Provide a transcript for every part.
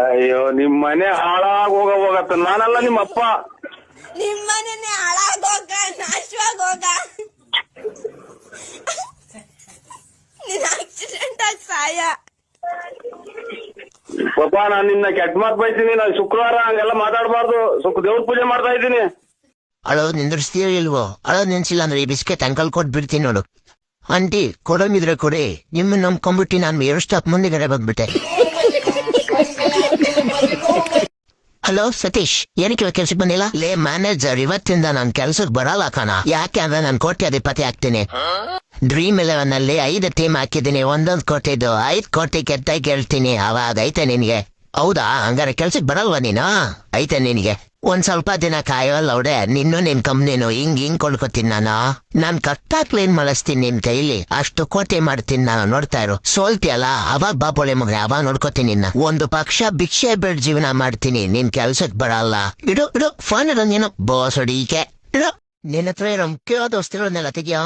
ಅಯ್ಯೋ ನಿಮ್ ಮನೆ ಹಾಳಾಗ್ ಹೋಗತ್ತ ನಾನಲ್ಲ ನಿಮ್ಮ ಅಪ್ಪ. ನಿಮ್ಮನೆ ಹಾಳಾಗೋಗ ನಾಶವಾಗೋಗ ನಿನ್ ಆಕ್ಸಿಡೆಂಟ್ ಆಗಿ ಸಾಯ. ಪಾಪ ನಾನ್ ನಿನ್ನ ಕೆಟ್ಟ ಮಾತ್ ಬೈತೀನಿ. ನಾನು ಶುಕ್ರವಾರ ಹಂಗೆಲ್ಲ ಮಾತಾಡ್ಬಾರ್ದು. ದೇವ್ರ ಪೂಜೆ ಮಾಡ್ತಾ ಇದ್ದೀನಿ. ಅಳೋ ನಿಂದಿರ್ಸ್ತೀಯೋ ಇಲ್ವೋ? ಅಳೋ ನಿನ್ಸಿಲ್ಲ ಅಂದ್ರೆ ಈ ಬಿಸ್ಕೆಟ್ ಅಂಕಲ್ ಕೊಟ್ಬಿಡ್ತೀನಿ ನೋಡು. ಆಂಟಿ ಕೊಡೋಮಿದ್ರೆ ಕೊಡಿ. ನಿಮ್ಮನ್ನ ನಂಬ್ಕೊಂಡ್ಬಿಟ್ಟು ನಾನು ಎಷ್ಟು ಮುಂದೆಗಡೆ ಬಂದ್ಬಿಟ್ಟೆ. ಹಲೋ ಸತೀಶ್, ಏನಕ್ಕೆ ಕೆಲ್ಸಕ್ಕೆ ಬಂದಿಲ್ಲ? ಲೇ ಮ್ಯಾನೇಜರ್, ಇವತ್ತಿಂದ ನಾನ್ ಕೆಲ್ಸಕ್ಕೆ ಬರಲ್ಲ ಕಣ. ಯಾಕೆ ಅಂದ್ರೆ ನಾನು ಕೋಟ್ಯಾಧಿಪತಿ ಆಗ್ತೀನಿ. ಡ್ರೀಮ್ 11 ಅಲ್ಲಿ 5 ಟೀಮ್ ಹಾಕಿದ್ದೀನಿ. 1 ಕೋಟಿದು 5 ಕೋಟಿ ಕೆತ್ತಾಗಿ ಹೇಳ್ತೀನಿ. ಅವಾಗ ಐತೆ ನಿನ್ಗೆ. ಹೌದಾ? ಹಂಗಾರೆ ಕೆಲ್ಸಕ್ಕೆ ಬರಲ್ವಾ ನೀನು? ಐತೆ ನಿನ್ಗೆ. ಒಂದ್ ಸ್ವಲ್ಪ ದಿನ ಕಾಯೋಲ್ಲ ಅವಡೆ. ನಿನ್ನೂ ನಿನ್ ಕಂಪ್ನಿನು ಹಿಂಗ್ ಕೊಡ್ಕೋತೀನಿ ನಾನು. ನಾನ್ ಕರೆಕ್ಟಾ ಕ್ಲೀನ್ ಮಾಡಿಸ್ತೀನಿ ನಿನ್ ಕೈಲಿ. ಅಷ್ಟು ಕೋಟಿ ಮಾಡ್ತೀನಿ ನಾನು. ನೋಡ್ತಾ ಇರು. ಸೋಲ್ತಿಯಲ್ಲ ಅವಾಗ ಬಾಪೊಳೆ ಮಗನೆ, ಅವಾಗ ನೋಡ್ಕೋತೀನಿ ನಿನ್ನ. ಒಂದು ಪಕ್ಷ ಭಿಕ್ಷೆ ಬೇಡ ಜೀವನ ಮಾಡ್ತೀನಿ. ನೀನ್ ಕೆಲ್ಸಕ್ ಬರಲ್ಲ. ಇಡು ಫೋನ್ ಇರೋ ನೀನು ಬೋಸ್ ಹೊಡೀಕೆ. ಇಡು. ನಿನ್ನ ಹತ್ರ ಇರೋ ಮುಖ್ಯವಾದ ವಸ್ತುಗಳನ್ನೆಲ್ಲ ತೆಗಿಯೋ.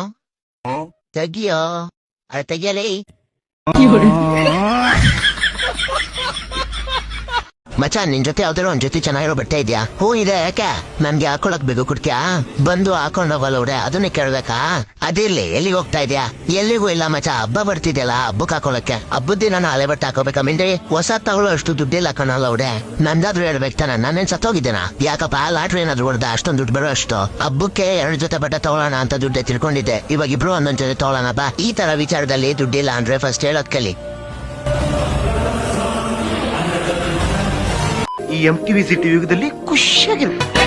ಅದ ತೆಗಿಯಲೇ. ಮಚ, ನಿನ್ ಜೊತೆ ಯಾವ್ದಾರು ಒಂದ್ ಜೊತೆ ಚೆನ್ನಾಗಿರೋ ಬಟ್ಟೆ ಇದ್ಯಾ? ಹೂ ಇದೆ. ಯಾಕೆ? ನನ್ಗೆ ಹಾಕೊಳಕ್ ಬೇಕು ಕೊಡ್ತೀಯಾ? ಬಂದು ಹಾಕೊಂಡ್ ಹೋಗಲ್ಲ ಹುಡೆ, ಅದನ್ನೇ ಕೇಳ್ಬೇಕಾ? ಅದಿರ್ಲಿ, ಎಲ್ಲಿಗೆ ಹೋಗ್ತಾ ಇದ್ಯಾ? ಎಲ್ಲಿಗೂ ಇಲ್ಲ ಮಚ, ಹಬ್ಬ ಬರ್ತಿದ್ಯಲ್ಲ, ಹಬ್ಬಕ್ಕೆ ಹಾಕೊಳಕ್ಕೆ. ಹಬ್ಬದ್ದಿ ನಾನು ಹಳೆ ಬಟ್ಟೆ ಹಾಕೋಬೇಕಾ? ಮಿಂಡ್ರಿ ಹೊಸ ತಗೊಳ್ಳೋ ಅಷ್ಟು ದುಡ್ಡಿಲ್ಲ ಕಣಲ್ಲ ಹುಡೆ. ನಂದಾದ್ರೂ ಹೇಳ್ಬೇಕು ತಾನೆ. ನಾನೇನ್ ಸತ್ತೋಗಿದ್ದೇನಾ? ಯಾಕಪ್ಪ ಲಾಟ್ರಿ ಏನಾದ್ರು ಹೊಡೆದ ಅಷ್ಟೊಂದು ದುಡ್ಡು ಬರೋ ಅಷ್ಟು? ಹಬ್ಬಕ್ಕೆ 2 ಜೊತೆ ಬಟ್ಟೆ ತಗೊಳ್ಳೋಣ ಅಂತ ದುಡ್ಡೆ ತಿಳ್ಕೊಂಡಿದ್ದೆ. ಇವಾಗ ಇಬ್ರು 1 ಜೊತೆ ತಗೊಳ್ಳೋಣ ಬಾ. ಈ ತರ ವಿಚಾರದಲ್ಲಿ ದುಡ್ಡಿಲ್ಲ ಅಂದ್ರೆ ಫಸ್ಟ್ ಹೇಳೋದ್ ಕಲಿ. ಈ MTV ಸಿಟಿ ಯುಗದಲ್ಲಿ ಖುಷಿಯಾಗಿರುತ್ತೆ.